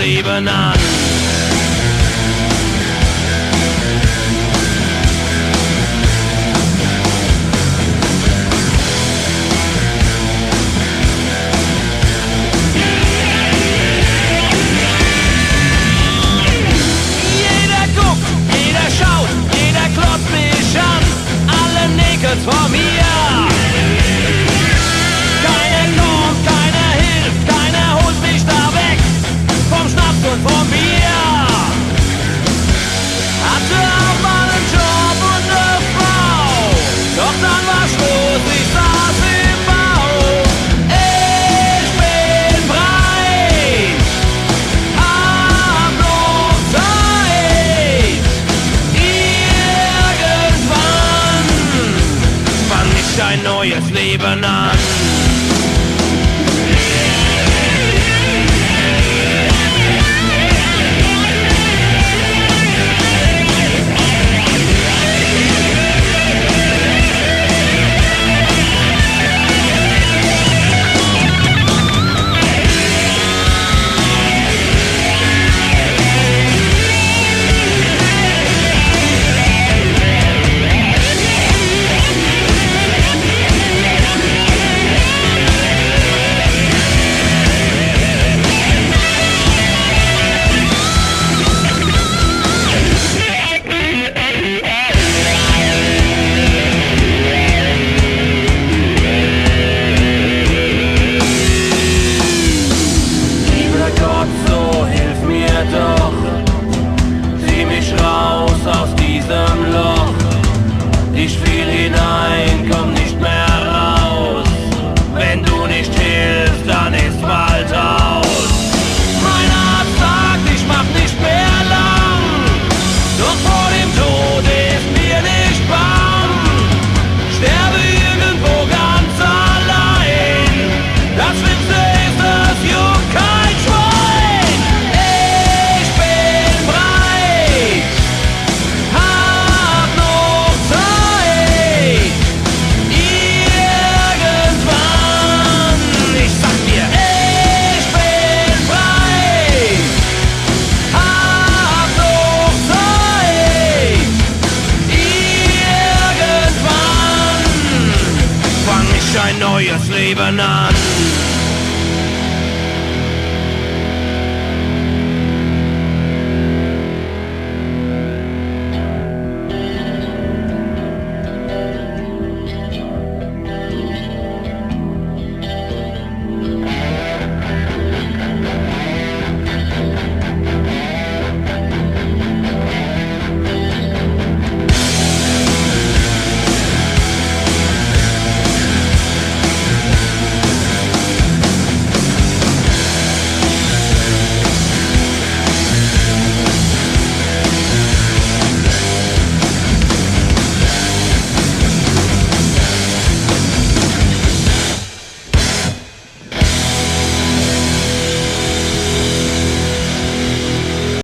Leben an. Jeder guckt, jeder schaut, jeder klotzt mich an, alle Nägel vor mir. Keiner kommt, keiner hilft, keiner holt mich da weg vom Schnaps und vom Bier. Hatte auch mal einen Job und eine Frau, doch dann war's Schluss, ich saß im Bau. Ich bin breit, hab noch Zeit. Irgendwann fang ich ein neues Leben an. Ich fiel hinein, komm nicht mehr raus. Wenn du nicht hilfst, dann ist bald aus. Mein Arzt sagt, ich mach nicht mehr lang, doch vor dem Tod ist mir nicht bang. Sterbe irgendwo ganz allein, das Schlimmste ist, es juckt kein Schwein. Ich bin breit, hab noch Zeit. Irgendwann, ich sag dir, ich bin breit, hab noch Zeit. Irgendwann fang ich ein neues Leben an.